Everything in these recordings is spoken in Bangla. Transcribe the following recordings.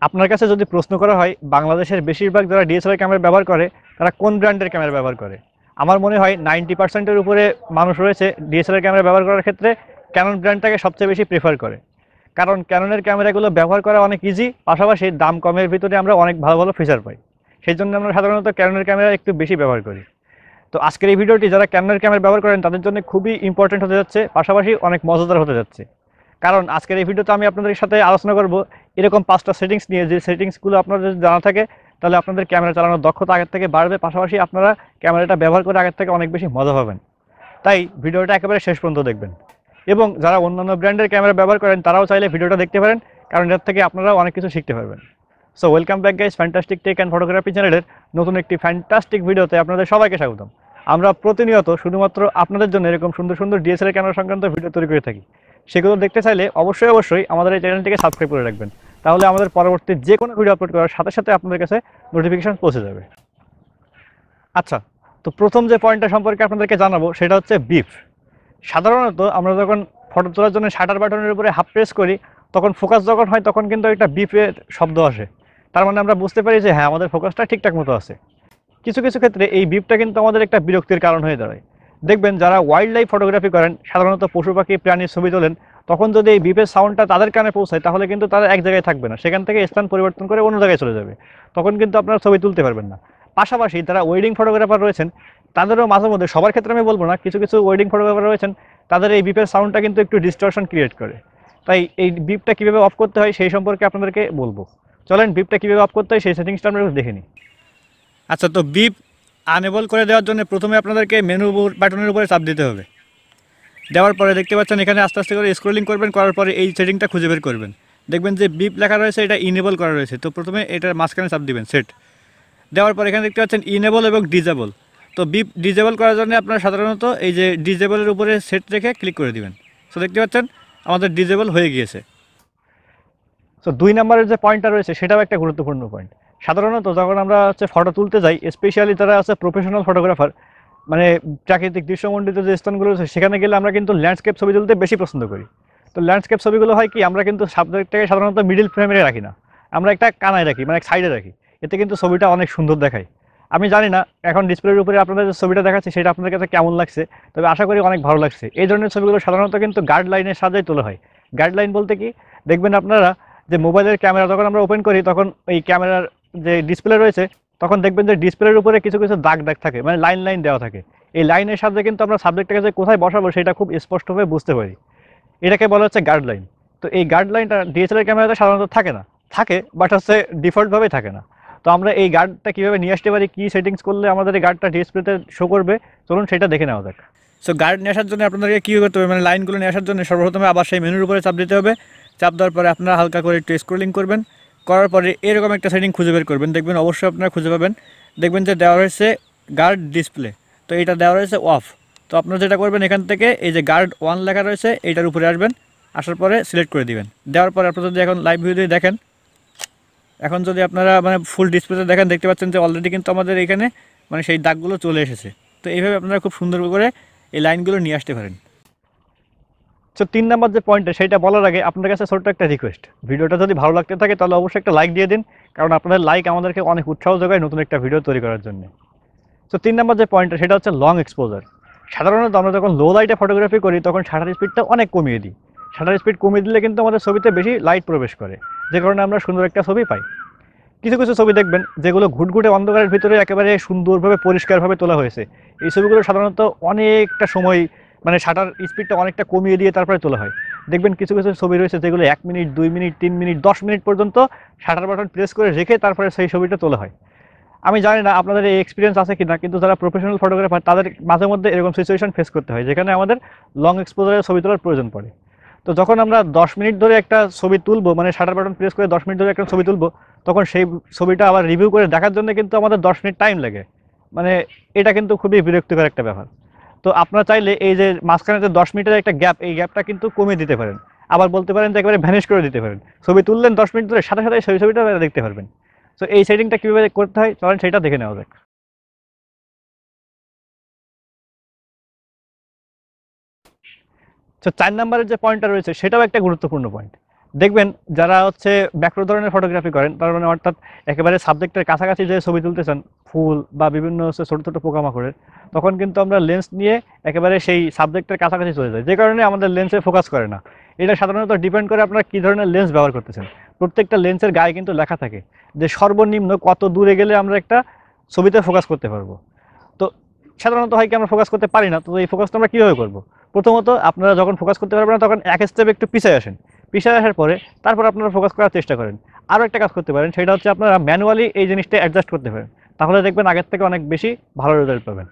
আপনার কাছে যদি প্রশ্ন করা হয় বাংলাদেশের বেশিরভাগ যারা ডিএসএলআর ক্যামেরা ব্যবহার করে তারা কোন ব্র্যান্ডের ক্যামেরা ব্যবহার করে, আমার মনে হয় 90%-এর উপরে মানুষ রয়েছে ডিএসএলআর ক্যামেরা ব্যবহার করার ক্ষেত্রে ক্যানন ব্র্যান্ডটাকে সবচেয়ে বেশি প্রেফার করে। কারণ ক্যাননের ক্যামেরাগুলো ব্যবহার করা অনেক ইজি, পাশাপাশি দাম কমের ভিতরে আমরা অনেক ভালো ভালো ফিচার পাই। সেই জন্য আমরা সাধারণত ক্যাননের ক্যামেরা একটু বেশি ব্যবহার করি। তো আজকের এই ভিডিওটি যারা ক্যাননের ক্যামেরা ব্যবহার করেন তাদের জন্য খুবই ইম্পর্টেন্ট হতে যাচ্ছে, পাশাপাশি অনেক মজাদার হতে যাচ্ছে। কারণ আজকের এই ভিডিওতে আমি আপনাদের সাথে আলোচনা করব এরকম 5টা সেটিংস নিয়ে, যে সেটিংসগুলো আপনাদের যদি জানা থাকে তাহলে আপনাদের ক্যামেরা চালানোর দক্ষতা আগের থেকে বাড়বে, পাশাপাশি আপনারা ক্যামেরাটা ব্যবহার করে আগের থেকে অনেক বেশি মজা পাবেন। তাই ভিডিওটা একেবারে শেষ পর্যন্ত দেখবেন। এবং যারা অন্যান্য ব্র্যান্ডের ক্যামেরা ব্যবহার করেন তারাও চাইলে ভিডিওটা দেখতে পারেন, কারণ এর থেকে আপনারাও অনেক কিছু শিখতে পারবেন। So welcome back guys, fantastic tech and photography চ্যানেলের নতুন একটি ফ্যান্টাস্টিক ভিডিওতে আপনাদের সবাইকে স্বাগতম। আমরা প্রতিনিয়ত শুধুমাত্র আপনাদের জন্য এরকম সুন্দর সুন্দর ডিএসএলআর ক্যামেরা সংক্রান্ত ভিডিও তৈরি করে থাকি। সেগুলো দেখতে চাইলে অবশ্যই আমাদের এই চ্যানেলটিকে সাবস্ক্রাইব করে রাখবেন, তাহলে আমাদের পরবর্তী যে কোনো ভিডিও আপলোড করার সাথে সাথে আপনাদের কাছে নোটিফিকেশন পৌঁছে যাবে। আচ্ছা, তো প্রথম যে পয়েন্টটা সম্পর্কে আপনাদেরকে জানাবো সেটা হচ্ছে বিপ। সাধারণত আমরা যখন ফটো তোলার জন্য শাটার বাটনের উপরে হাফ প্রেস করি তখন ফোকাস যখন হয় তখন কিন্তু একটা বিপের শব্দ আসে। তার মানে আমরা বুঝতে পারি যে হ্যাঁ, আমাদের ফোকাসটা ঠিকঠাক মতো আছে। কিছু কিছু ক্ষেত্রে এই বিপটা কিন্তু আমাদের একটা বিরক্তির কারণ হয়ে দাঁড়ায়। দেখবেন যারা ওয়াইল্ড লাইফ ফটোগ্রাফি করেন, সাধারণত পশু পাখি প্রাণীর ছবি তোলেন, তখন যদি এই বিপের সাউন্ডটা তাদের কানে পৌঁছায় তাহলে কিন্তু তারা এক জায়গায় থাকবে না, সেখান থেকে স্থান পরিবর্তন করে অন্য জায়গায় চলে যাবে। তখন কিন্তু আপনারা ছবি তুলতে পারবেন না। পাশাপাশি যারা ওয়েডিং ফটোগ্রাফার রয়েছেন তাদেরও মাঝে মধ্যে, সবার ক্ষেত্রে আমি বলবো না, কিছু কিছু ওয়েডিং ফটোগ্রাফার রয়েছেন তাদের এই বিপের সাউন্ডটা কিন্তু একটু ডিস্টরশন ক্রিয়েট করে। তাই এই বিপটা কীভাবে অফ করতে হয় সেই সম্পর্কে আপনাদেরকে বলবো। চলেন বিপটা কীভাবে অফ করতে হয় সেই সেটিংসটা আমরা দেখে নিই। আচ্ছা, তো বিপ আনএবল করে দেওয়ার জন্য প্রথমে আপনাদেরকে মেনু বাটনের উপরে চাপ দিতে হবে। দেওয়ার পরে দেখতে পাচ্ছেন এখানে আস্তে আস্তে করে স্ক্রলিং করবেন, করার পরে এই সেটিংটা খুঁজে বের করবেন। দেখবেন যে বিপ লেখা রয়েছে এটা ইনেবল করা রয়েছে, তো প্রথমে এটার মাঝখানে চাপ দিবেন সেট। দেওয়ার পর এখানে দেখতে পাচ্ছেন ইনেবল এবং ডিজেবল। তো বিপ ডিজেবল করার জন্য আপনারা সাধারণত এই যে ডিজেবলের উপরে সেট রেখে ক্লিক করে দিবেন। তো দেখতে পাচ্ছেন আমাদের ডিজেবল হয়ে গিয়েছে। তো 2 নম্বরের যে পয়েন্টটা রয়েছে সেটাও একটা গুরুত্বপূর্ণ পয়েন্ট। সাধারণত যখন আমরা ফটো তুলতে যাই, স্পেশালি যারা প্রফেশনাল ফটোগ্রাফার, মানে প্রাকৃতিক দৃশ্যমণ্ডিত যে স্থানগুলো রয়েছে সেখানে গেলে আমরা কিন্তু ল্যান্ডস্কেপ ছবি তুলতে বেশি পছন্দ করি। তো ল্যান্ডস্কেপ ছবিগুলো হয় কি, আমরা কিন্তু সাবজেক্টটাকে সাধারণত মিডিল ফ্রেমে রাখি না, আমরা একটা কানায় রাখি, মানে সাইডে রাখি। এতে কিন্তু ছবিটা অনেক সুন্দর দেখায়। আমি জানি না এখন ডিসপ্লের উপরে আপনাদের যে ছবিটা দেখাচ্ছে সেটা আপনাদের কাছে কেমন লাগছে, তবে আশা করি অনেক ভালো লাগছে। এই ধরনের ছবিগুলো সাধারণত কিন্তু গাইড লাইনের সাহায্যে তোলা হয়। গাইড লাইন বলতে কি, দেখবেন আপনারা যে মোবাইলের ক্যামেরা যখন আমরা ওপেন করি তখন এই ক্যামেরার যে ডিসপ্লে রয়েছে তখন দেখবেন যে ডিসপ্লের উপরে কিছু কিছু দাগ দাগ থাকে, মানে লাইন লাইন দেওয়া থাকে। এই লাইনের সাথে কিন্তু আমরা সাবজেক্টটাকে যে কোথায় বসাবো সেটা খুব স্পষ্টভাবে বুঝতে পারি। এটাকে বলা হচ্ছে গাইড লাইন। তো এই গাইড লাইনটা ডিএসএলআর ক্যামেরাতে সাধারণত থাকে না, থাকে বাট ডিফল্টভাবে থাকে না। তো আমরা এই গার্ডটা কীভাবে নিয়ে আসতে পারি, কী সেটিংস করলে আমাদের এই গার্ডটা ডিসপ্লেতে শো করবে, চলুন সেটা দেখে নেওয়া যাক। সো গার্ড নিয়ে আসার জন্য আপনাদেরকে কী করতে হবে, মানে লাইনগুলো নিয়ে আসার জন্য সর্বপ্রথমে আবার সেই মেনুর উপরে চাপ দিতে হবে। চাপ দেওয়ার পরে আপনারা হালকা করে একটু স্ক্রলিং করবেন, করার পরে এরকম একটা সেটিং খুঁজে বের করবেন। দেখবেন অবশ্যই আপনারা খুঁজে পাবেন, দেখবেন যে দেওয়া রয়েছে গার্ড ডিসপ্লে। তো এটা দেওয়া রয়েছে অফ। তো আপনারা যেটা করবেন, এখান থেকে এই যে গার্ড 1 লেখা রয়েছে এইটার উপরে আসবেন, আসার পরে সিলেক্ট করে দিবেন। দেওয়ার পরে আপনারা যদি এখন লাইভ ভিডিও দেখেন, এখন যদি আপনারা মানে ফুল ডিসপ্লেতে দেখেন, দেখতে পাচ্ছেন যে অলরেডি কিন্তু আমাদের এখানে মানে সেই দাগগুলো চলে এসেছে। তো এইভাবে আপনারা খুব সুন্দর করে এই লাইনগুলো নিয়ে আসতে পারেন। তো 3 নম্বর যে পয়েন্টটা সেটা বলার আগে আপনাদের কাছে ছোট্ট একটা রিকোয়েস্ট, ভিডিওটা যদি ভালো লাগতে থাকে তাহলে অবশ্যই একটা লাইক দিয়ে দিন, কারণ আপনাদের লাইক আমাদেরকে অনেক উৎসাহ যোগায় নতুন একটা ভিডিও তৈরি করার জন্য। তো 3 নম্বর যে পয়েন্টটা সেটা হচ্ছে লং এক্সপোজার। সাধারণত আমরা যখন লো লাইটে ফটোগ্রাফি করি তখন শাটার স্পিডটা অনেক কমিয়ে দিই। শাটার স্পিড কমিয়ে দিলে কিন্তু আমাদের ছবিতে বেশি লাইট প্রবেশ করে, যে কারণে আমরা সুন্দর একটা ছবি পাই। কিছু কিছু ছবি দেখবেন যেগুলো ঘুটঘুটে অন্ধকারের ভিতরে একেবারে সুন্দরভাবে পরিষ্কারভাবে তোলা হয়েছে, এই ছবিগুলো সাধারণত অনেকটা সময় মানে শাটার স্পিডটা অনেকটা কমিয়ে দিয়ে তারপরে তোলা হয়। দেখবেন কিছু কিছু ছবি রয়েছে যেগুলো 1 মিনিট, 2 মিনিট, 3 মিনিট, 10 মিনিট পর্যন্ত শাটার বাটন প্রেস করে রেখে তারপরে সেই ছবিটা তোলা হয়। আমি জানি না আপনাদের এই এক্সপিরিয়েন্স আছে কিনা, কিন্তু যারা প্রফেশনাল ফটোগ্রাফার তাদের মাঝে মধ্যে এরকম সিচুয়েশন ফেস করতে হয় যেখানে আমাদের লং এক্সপোজারের ছবি তোলার প্রয়োজন পড়ে। তো যখন আমরা 10 মিনিট ধরে একটা ছবি তুলবো, মানে শাটার বাটন প্রেস করে 10 মিনিট ধরে একটা ছবি তুলবো, তখন সেই ছবিটা আবার রিভিউ করে দেখার জন্য কিন্তু আমাদের 10 মিনিট টাইম লাগে। মানে এটা কিন্তু খুবই বিরক্তিকর একটা ব্যাপার। তো আপনারা চাইলে এই যে মাঝখানে যে 10 মিনিটের একটা গ্যাপ, এই গ্যাপটা কিন্তু কমিয়ে দিতে পারেন। আবার বলতে পারেন যে একেবারে ভ্যানিশ করে দিতে পারেন, ছবি তুললেন 10 মিনিট ধরে, সাথে সাথে সেই ছবিটা দেখতে পারবেন। তো এই সেটিংটা কীভাবে করতে হয় চলেন সেটা দেখে নেওয়া যাক। তো 4 নম্বরের যে পয়েন্টটা রয়েছে সেটাও একটা গুরুত্বপূর্ণ পয়েন্ট। দেখবেন যারা হচ্ছে ম্যাক্রো ধরনের ফটোগ্রাফি করেন, তার মানে অর্থাৎ একেবারে সাবজেক্টের কাছাকাছি যে ছবি তুলতেছেন, ফুল বা বিভিন্ন হচ্ছে ছোটো ছোটো পোকামাকড়ের, তখন কিন্তু আমরা লেন্স নিয়ে একেবারে সেই সাবজেক্টের কাছাকাছি চলে যাই, যে কারণে আমাদের লেন্সে ফোকাস করে না। এটা সাধারণত ডিপেন্ড করে আপনারা কী ধরনের লেন্স ব্যবহার করতেছেন। প্রত্যেকটা লেন্সের গায়ে কিন্তু লেখা থাকে যে সর্বনিম্ন কত দূরে গেলে আমরা একটা ছবিতে ফোকাস করতে পারবো। তো সাধারণত হয় কি আমরা ফোকাস করতে পারি না, তো এই ফোকাসটা আমরা কীভাবে করবো? প্রথমত আপনারা যখন ফোকাস করতে পারবেন না, তখন এক স্টেপ একটু পিছিয়ে আসেন। পিছিয়ে আসার পরে তারপর আপনারা ফোকাস করার চেষ্টা করেন। আরও একটা কাজ করতে পারেন, সেটা হচ্ছে আপনারা ম্যানুয়ালি এই জিনিসটা অ্যাডজাস্ট করতে পারেন। তাহলে দেখবেন আগের থেকে অনেক বেশি ভালো রেজাল্ট পাবেন।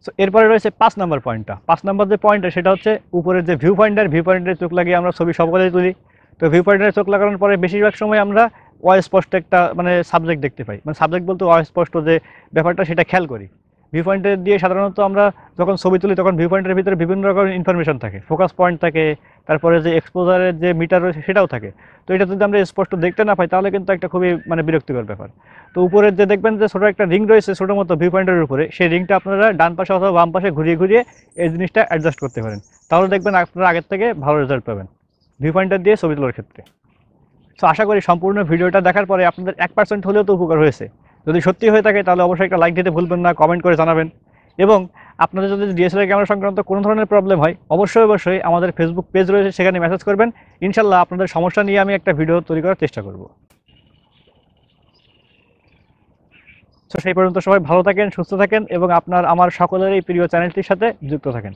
সো এরপরে রয়েছে 5 নাম্বার পয়েন্টটা। 5 নাম্বার যে পয়েন্টটা, সেটা হচ্ছে উপরের যে ভিউ পয়েন্টের চোখ লাগিয়ে আমরা ছবি সকলেই তুলি। তো ভিউ পয়েন্টের চোখ লাগানোর পরে বেশিরভাগ সময় আমরা অস্পষ্ট একটা মানে সাবজেক্ট দেখতে পাই, মানে সাবজেক্ট বলতে অস্পষ্ট যে ব্যাপারটা, সেটা খেয়াল করি। ভিউ পয়েন্টের দিয়ে সাধারণত আমরা যখন ছবি তুলি, তখন ভিউ পয়েন্টের ভিতরে বিভিন্ন রকমের ইনফরমেশন থাকে, ফোকাস পয়েন্ট থাকে, তারপরে যে এক্সপোজারের যে মিটার রয়েছে সেটাও থাকে। তো এটা যদি আমরা স্পষ্ট দেখতে না পাই, তাহলে কিন্তু একটা খুবই মানে বিরক্তিকর ব্যাপার। তো উপরের যে দেখবেন যে ছোটো একটা রিং রয়েছে ছোটো মতো ভিউ পয়েন্টের উপরে, সেই রিংটা আপনারা ডান পাশে অথবা বাম পাশে ঘুরিয়ে ঘুরিয়ে এই জিনিসটা অ্যাডজাস্ট করতে পারেন। তাহলে দেখবেন আপনারা আগের থেকে ভালো রেজাল্ট পাবেন ভিউ পয়েন্টার দিয়ে ছবি তোলার ক্ষেত্রে। সো আশা করি সম্পূর্ণ ভিডিওটা দেখার পরে আপনাদের 1% হলেও তো উপকার হয়েছে। যদি সত্যি হয়ে থাকে তাহলে অবশ্যই একটা লাইক দিতে ভুলবেন না, কমেন্ট করে জানাবেন। এবং আপনাদের যদি ডিএসএলআর ক্যামেরা সংক্রান্ত কোনো ধরনের প্রবলেম হয়, অবশ্যই আমাদের ফেসবুক পেজ রয়েছে, সেখানে মেসেজ করবেন। ইনশাল্লাহ আপনাদের সমস্যা নিয়ে আমি একটা ভিডিও তৈরি করার চেষ্টা করব। সো সেই পর্যন্ত সবাই ভালো থাকেন, সুস্থ থাকেন এবং আমার সকলের এই প্রিয় চ্যানেলটির সাথে যুক্ত থাকেন।